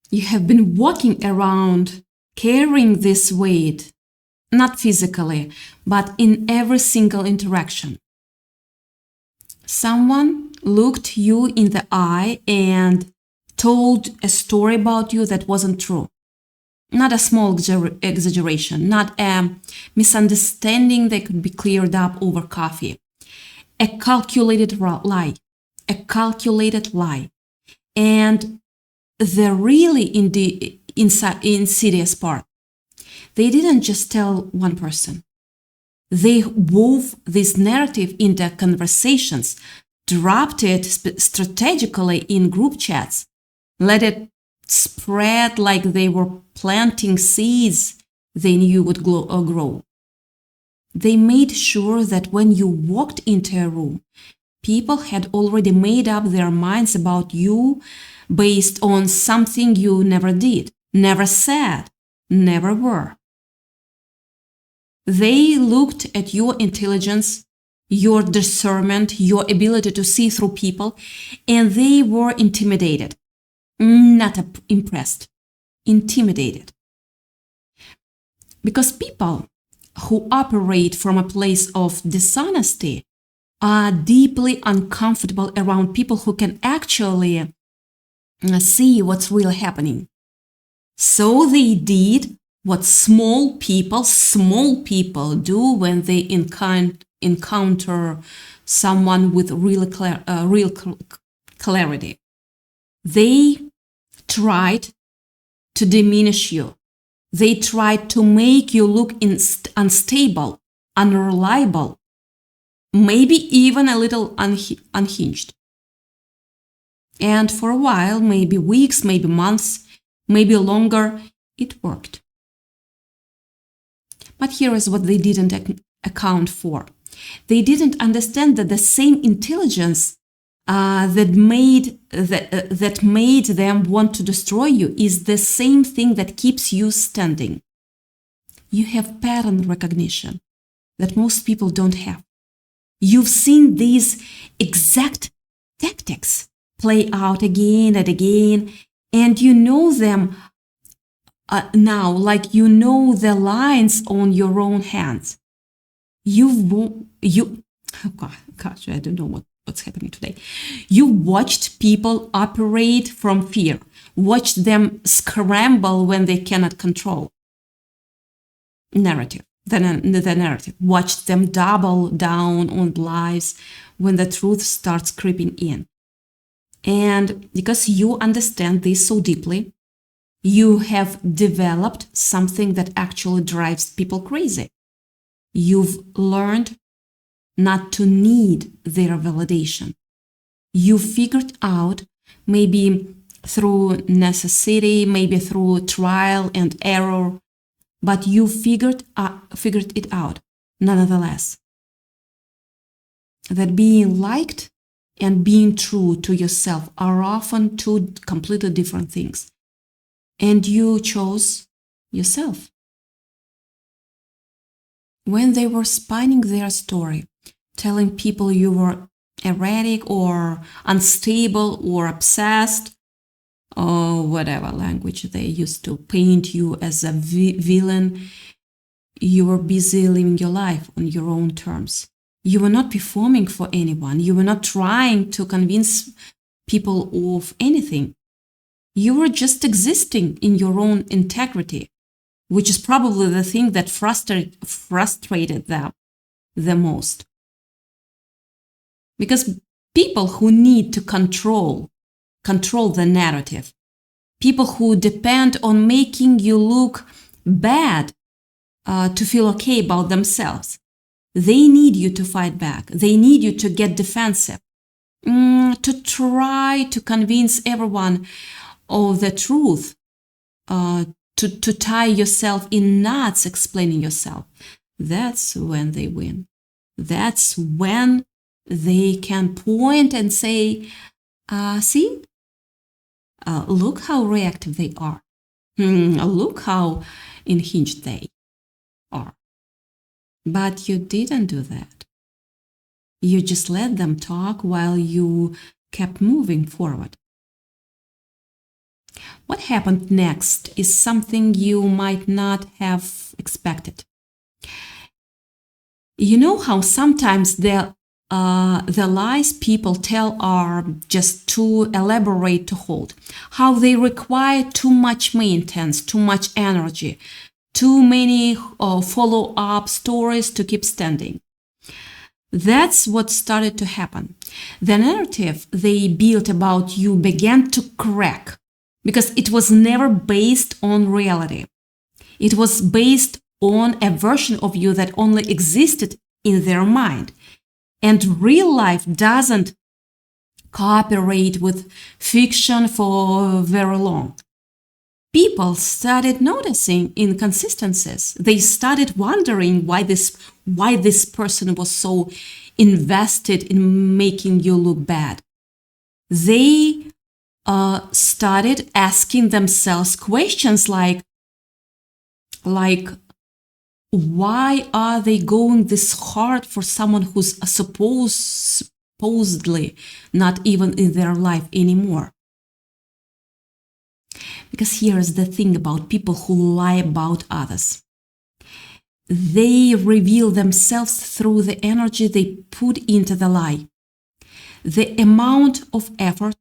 You have been walking around carrying this weight, not physically, but in every single interaction. Someone looked you in the eye and told a story about you that wasn't true. Not a small exaggeration, not a misunderstanding that could be cleared up over coffee. A calculated lie. A calculated lie. And the really insidious part, they didn't just tell one person. They wove this narrative into conversations, dropped it strategically in group chats, let it spread like they were planting seeds they knew would grow. They made sure that when you walked into a room, people had already made up their minds about you based on something you never did, never said, never were. They looked at your intelligence, your discernment, your ability to see through people, and they were intimidated. Not impressed, intimidated. Because people who operate from a place of dishonesty are deeply uncomfortable around people who can actually see what's really happening. So they did what small people do when they encounter someone with real clarity. They tried to diminish you. They tried to make you look unstable, unreliable, maybe even a little unhinged. And for a while, maybe weeks, maybe months, maybe longer, it worked. But here is what they didn't account for. They didn't understand that the same intelligence that made them want to destroy you is the same thing that keeps you standing. You have pattern recognition that most people don't have. You've seen these exact tactics play out again and again, and you know them now, like you know the lines on your own hands. Oh gosh, I don't know what's happening today. You watched people operate from fear, watched them scramble when they cannot control the narrative, watched them double down on lies when the truth starts creeping in. And because you understand this so deeply, you have developed something that actually drives people crazy. You've learned not to need their validation. You figured out, maybe through necessity, maybe through trial and error, but you figured it out nonetheless. That being liked and being true to yourself are often two completely different things. And you chose yourself. When they were spinning their story, telling people you were erratic or unstable or obsessed, or whatever language they used to paint you as a villain, you were busy living your life on your own terms. You were not performing for anyone. You were not trying to convince people of anything. You were just existing in your own integrity, which is probably the thing that frustrated them the most. Because people who need to control the narrative, people who depend on making you look bad to feel okay about themselves, they need you to fight back. They need you to get defensive, to try to convince everyone of the truth, to tie yourself in knots explaining yourself. That's when they win. That's when they can point and say, see, look how reactive they are. Look how unhinged they are. But you didn't do that. You just let them talk while you kept moving forward. What happened next is something you might not have expected. You know how sometimes the lies people tell are just too elaborate to hold, how they require too much maintenance, too much energy, too many follow-up stories to keep standing. That's what started to happen. The narrative they built about you began to crack because it was never based on reality. It was based on a version of you that only existed in their mind. And real life doesn't cooperate with fiction for very long. People started noticing inconsistencies. They started wondering why this person was so invested in making you look bad. They started asking themselves questions like, why are they going this hard for someone who's supposedly not even in their life anymore? Because here's the thing about people who lie about others. They reveal themselves through the energy they put into the lie. The amount of effort,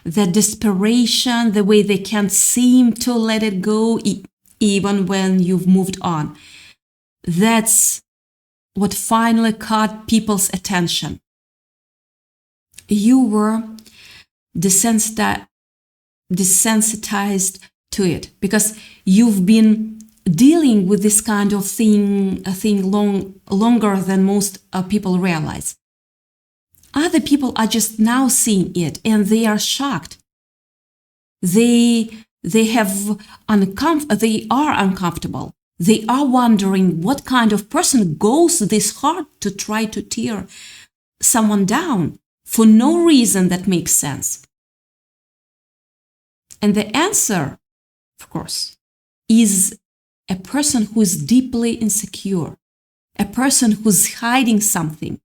the desperation, the way they can't seem to let it go even when you've moved on. That's what finally caught people's attention. You were desensitized to it because you've been dealing with this kind of thing longer than most people realize. Other people are just now seeing it and they are shocked. They are uncomfortable. They are wondering what kind of person goes this hard to try to tear someone down for no reason that makes sense. And the answer, of course, is a person who is deeply insecure, a person who's hiding something.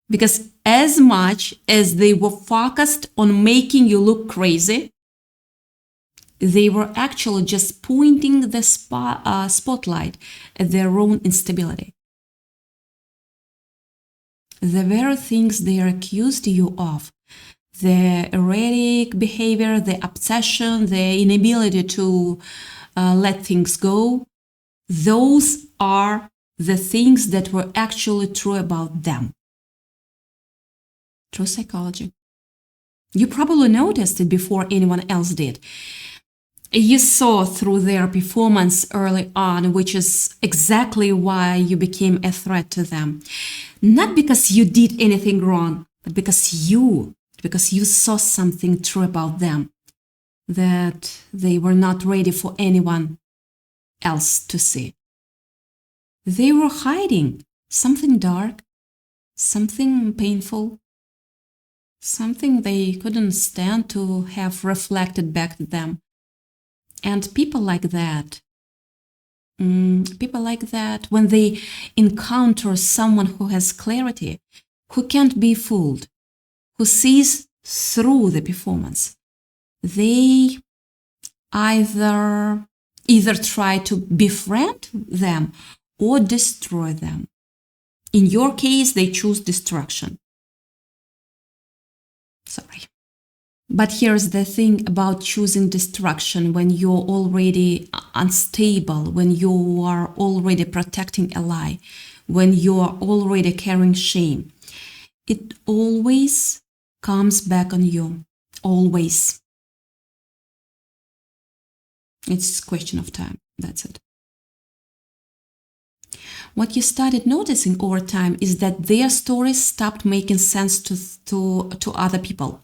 Because as much as they were focused on making you look crazy, they were actually just pointing the spotlight at their own instability. The very things they accused you of, the erratic behavior, the obsession, the inability to let things go, those are the things that were actually true about them. True psychology. You probably noticed it before anyone else did. You saw through their performance early on, which is exactly why you became a threat to them. Not because you did anything wrong, but because you saw something true about them that they were not ready for anyone else to see. They were hiding something dark, something painful, something they couldn't stand to have reflected back to them. And people like that, when they encounter someone who has clarity, who can't be fooled, who sees through the performance, they either try to befriend them or destroy them. In your case, they choose destruction. Sorry. But here's the thing about choosing destruction when you're already unstable, when you are already protecting a lie, when you are already carrying shame. It always comes back on you. Always. It's a question of time. That's it. What you started noticing over time is that their stories stopped making sense to other people.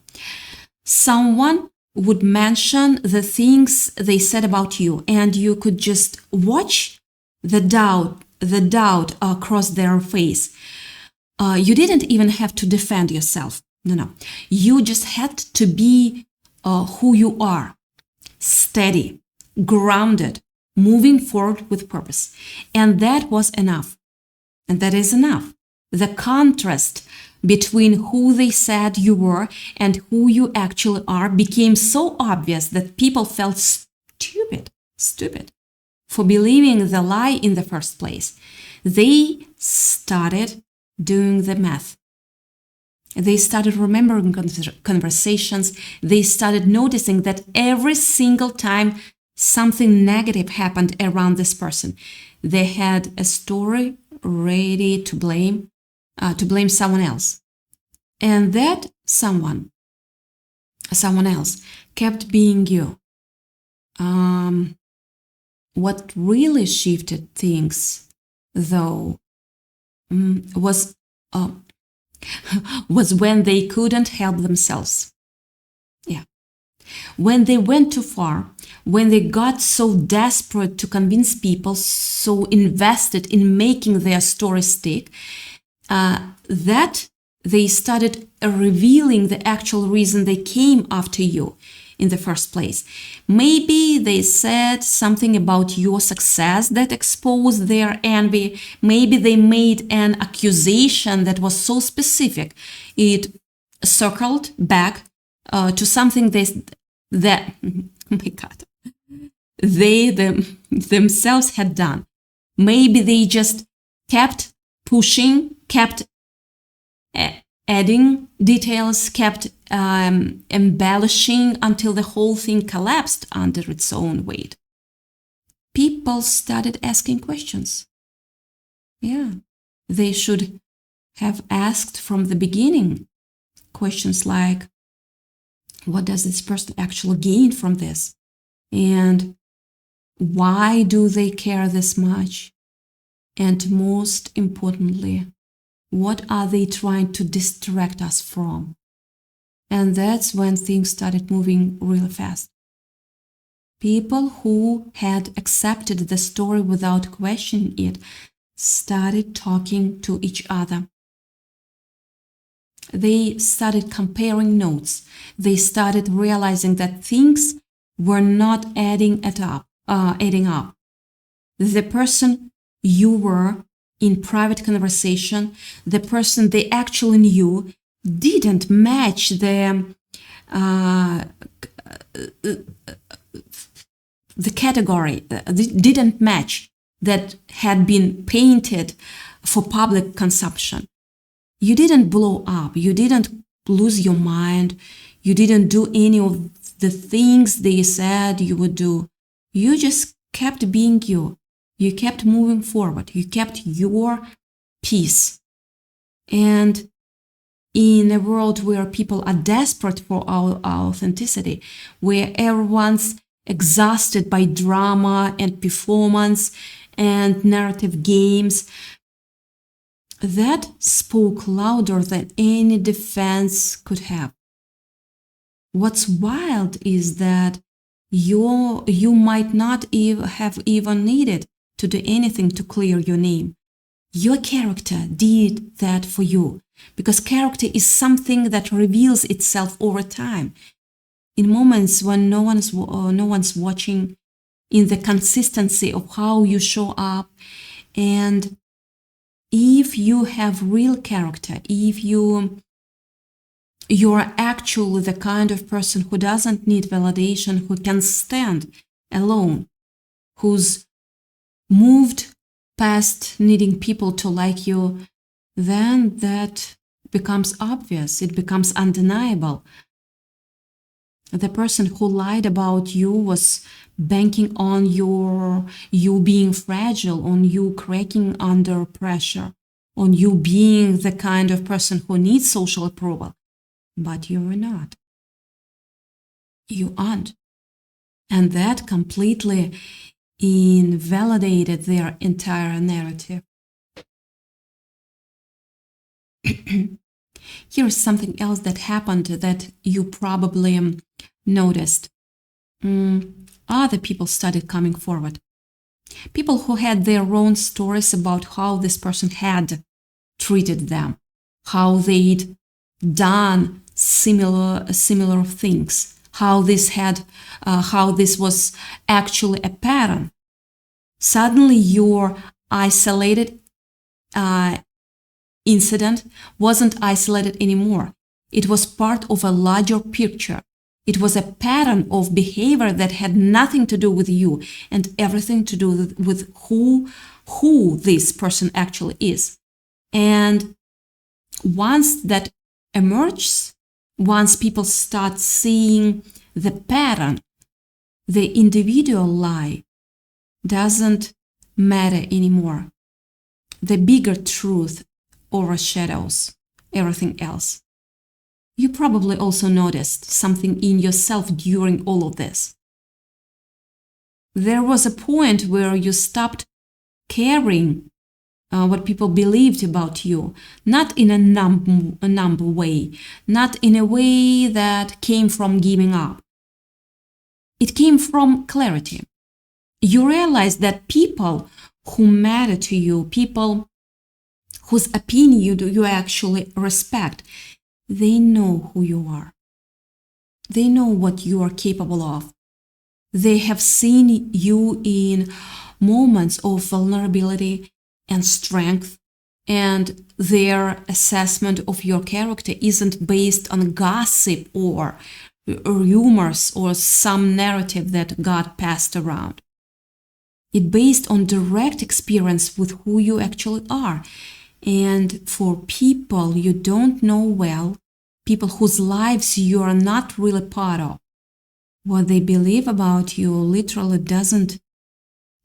Someone would mention the things they said about you, and you could just watch the doubt across their face. You didn't even have to defend yourself. No. You just had to be who you are. Steady, grounded, moving forward with purpose. And that was enough. And that is enough. The contrast between who they said you were and who you actually are became so obvious that people felt stupid for believing the lie in the first place. They started doing the math. They started remembering conversations. They started noticing that every single time something negative happened around this person, they had a story ready to blame someone else. And that someone else kept being you. What really shifted things, though, was when they couldn't help themselves. Yeah. When they went too far, when they got so desperate to convince people, so invested in making their story stick, that they started revealing the actual reason they came after you in the first place. Maybe they said something about your success that exposed their envy. Maybe they made an accusation that was so specific it circled back to something that oh my God, they themselves had done. Maybe they just kept pushing, kept adding details, kept embellishing until the whole thing collapsed under its own weight. People started asking questions. Yeah, they should have asked from the beginning questions like, what does this person actually gain from this? And why do they care this much? And most importantly, what are they trying to distract us from? And that's when things started moving really fast. People who had accepted the story without questioning it started talking to each other. They started comparing notes. They started realizing that things were not adding up. The person you were in private conversation, the person they actually knew, didn't match the category, didn't match that had been painted for public consumption. You didn't blow up. You didn't lose your mind. You didn't do any of the things they said you would do. You just kept being you. You kept moving forward. You kept your peace. And in a world where people are desperate for our authenticity, where everyone's exhausted by drama and performance and narrative games, that spoke louder than any defense could have. What's wild is that you might not have even needed to do anything to clear your name. Your character did that for you, because character is something that reveals itself over time. In moments when no one's watching, in the consistency of how you show up. And if you have real character, if you're actually the kind of person who doesn't need validation, who can stand alone, who's moved past needing people to like you, then that becomes obvious. It becomes undeniable. The person who lied about you was banking on you being fragile, on you cracking under pressure, on you being the kind of person who needs social approval. But you are not. You aren't. And that completely invalidated their entire narrative. Here's something else that happened that you probably noticed. Other people started coming forward. People who had their own stories about how this person had treated them, how they'd done similar things, how this was actually a pattern. Suddenly you're isolated incident wasn't isolated anymore. It was part of a larger picture. It was a pattern of behavior that had nothing to do with you and everything to do with who this person actually is. And once that emerges, once people start seeing the pattern, the individual lie doesn't matter anymore. The bigger truth overshadows everything else. You probably also noticed something in yourself during all of this. There was a point where you stopped caring what people believed about you, not in a numb way, not in a way that came from giving up. It came from clarity. You realized that people who matter to you, people whose opinion you actually respect, they know who you are. They know what you are capable of. They have seen you in moments of vulnerability and strength, and their assessment of your character isn't based on gossip or rumors or some narrative that got passed around. It's based on direct experience with who you actually are. And for people you don't know well, people whose lives you are not really part of, what they believe about you literally doesn't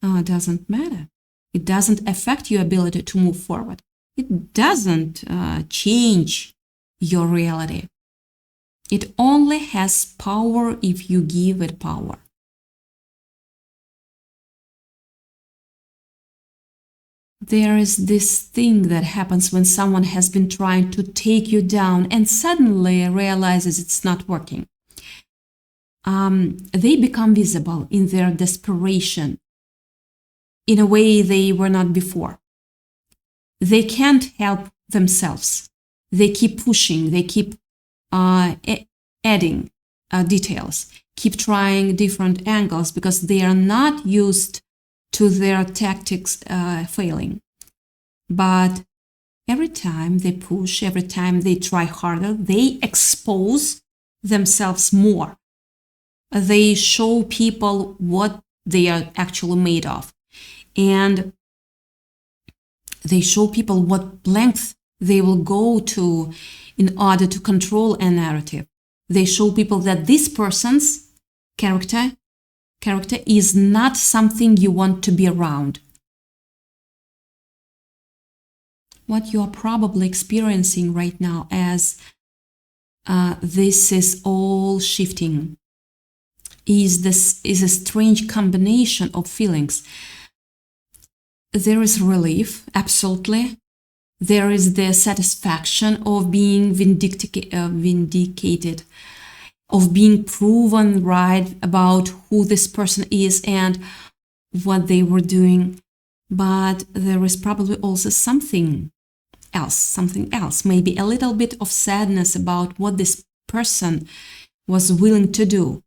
matter. It doesn't affect your ability to move forward. It doesn't change your reality. It only has power if you give it power. There is this thing that happens when someone has been trying to take you down and suddenly realizes it's not working. They become visible in their desperation in a way they were not before. They can't help themselves. They keep pushing, they keep adding details, keep trying different angles because they are not used to their tactics failing. But every time they push, every time they try harder, they expose themselves more. They show people what they are actually made of. And they show people what length they will go to in order to control a narrative. They show people that this person's character is not something you want to be around. What you are probably experiencing right now as this is all shifting is a strange combination of feelings. There is relief, absolutely. There is the satisfaction of being vindicated, of being proven right about who this person is and what they were doing. But there is probably also something else, maybe a little bit of sadness about what this person was willing to do,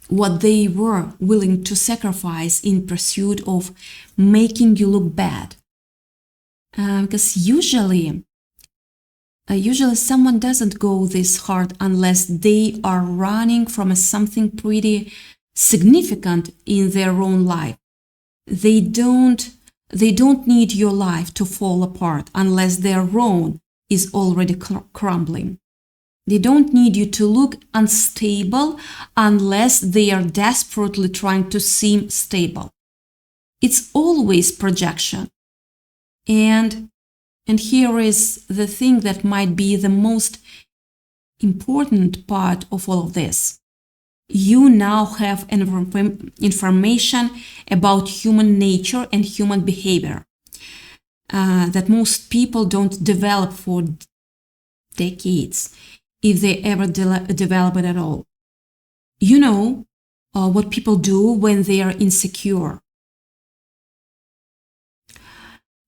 what they were willing to sacrifice in pursuit of making you look bad. Because usually someone doesn't go this hard unless they are running from something pretty significant in their own life. They don't need your life to fall apart unless their own is already crumbling. They don't need you to look unstable unless they are desperately trying to seem stable. It's always projection. And here is the thing that might be the most important part of all of this. You now have information about human nature and human behavior that most people don't develop for decades, if they ever develop it at all. You know what people do when they are insecure.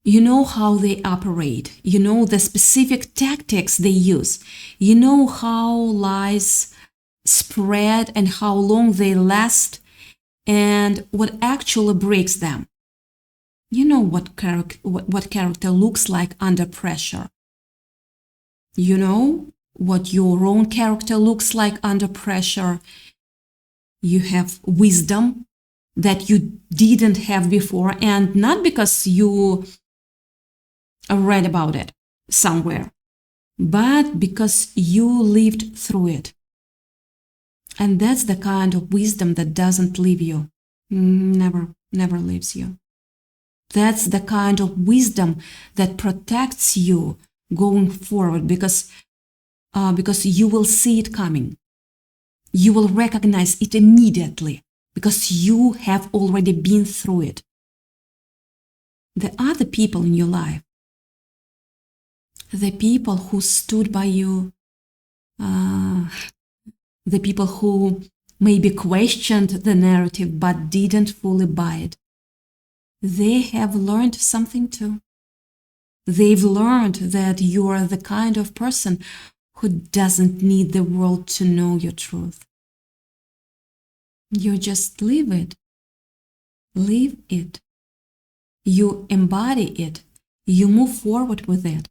You know how they operate. You know the specific tactics they use. You know how lies spread and how long they last and what actually breaks them. You know what character looks like under pressure. You know what your own character looks like under pressure. You have wisdom that you didn't have before, and not because you read about it somewhere, but because you lived through it. And that's the kind of wisdom that doesn't leave you. Never leaves you. That's the kind of wisdom that protects you going forward, because you will see it coming. You will recognize it immediately because you have already been through it. The other people in your life, the people who stood by you, the people who maybe questioned the narrative but didn't fully buy it, they have learned something too. They've learned that you are the kind of person who doesn't need the world to know your truth. You just live it. Live it. You embody it. You move forward with it.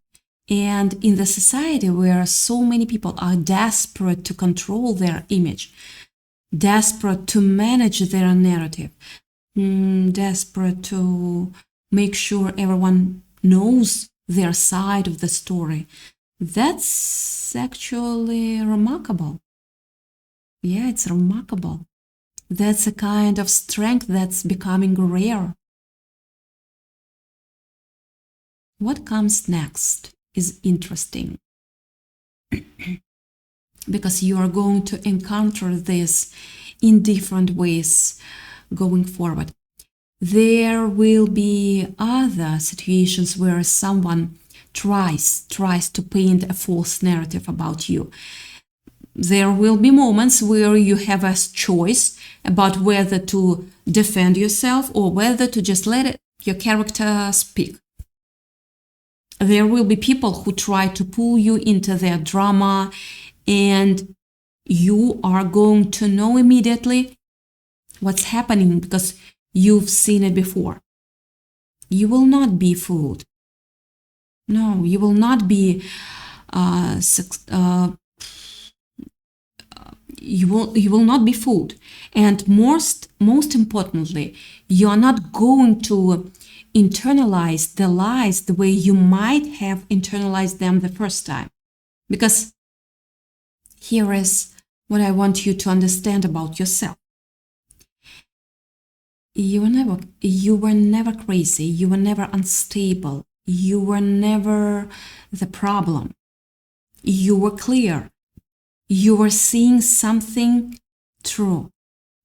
And in the society where so many people are desperate to control their image, desperate to manage their narrative, desperate to make sure everyone knows their side of the story, that's actually remarkable. Yeah, it's remarkable. That's a kind of strength that's becoming rare. What comes next is interesting because you are going to encounter this in different ways going forward. There will be other situations where someone tries to paint a false narrative about you. There will be moments where you have a choice about whether to defend yourself or whether to just let your character speak. There will be people who try to pull you into their drama, and you are going to know immediately what's happening because you've seen it before. You will not be fooled. No, you will not be you will not be fooled. And most importantly, you are not going to internalize the lies the way you might have internalized them the first time. Because here is what I want you to understand about yourself. You were never crazy. You were never unstable. You were never the problem. You were clear. You were seeing something true.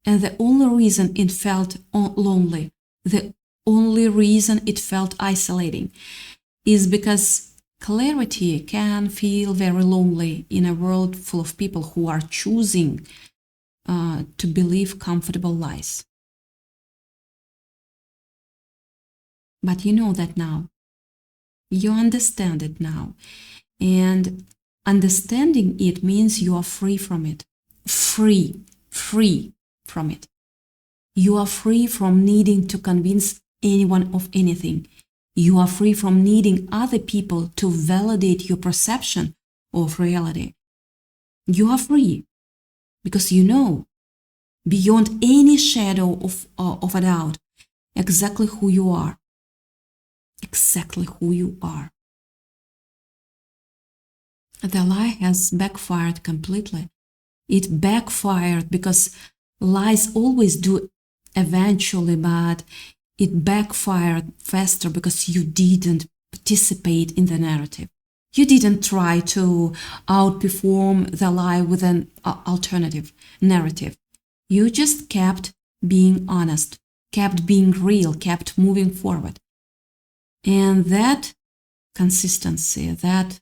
And the only reason it felt lonely, the only reason it felt isolating, is because clarity can feel very lonely in a world full of people who are choosing to believe comfortable lies. But you know that now. You understand it now. And understanding it means you are free from it. Free from it. You are free from needing to convince anyone of anything. You are free from needing other people to validate your perception of reality. You are free because you know, beyond any shadow of a doubt, exactly who you are. Exactly who you are. The lie has backfired completely. It backfired because lies always do eventually, but it backfired faster because you didn't participate in the narrative. You didn't try to outperform the lie with an alternative narrative. You just kept being honest, kept being real, kept moving forward. And that consistency, that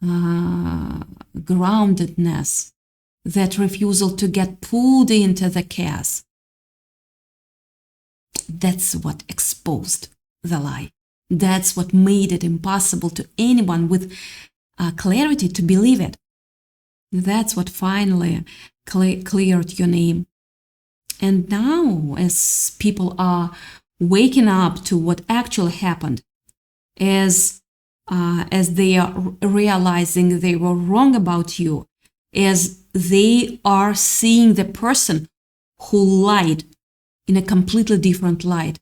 groundedness, that refusal to get pulled into the chaos, that's what exposed the lie. That's what made it impossible to anyone with clarity to believe it. That's what finally cleared your name. And now, as people are waking up to what actually happened, as they are realizing they were wrong about you, as they are seeing the person who lied in a completely different light,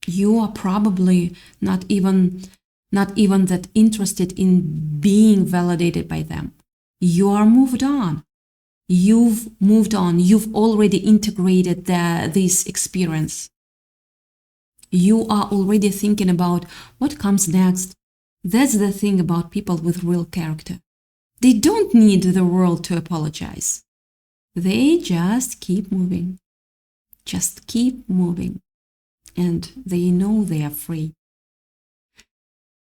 You are probably not even that interested in being validated by them. You are moved on. You've moved on. You've already integrated this experience. You are already thinking about what comes next. That's the thing about people with real character. They don't need the world to apologize. They just keep moving. And they know they are free.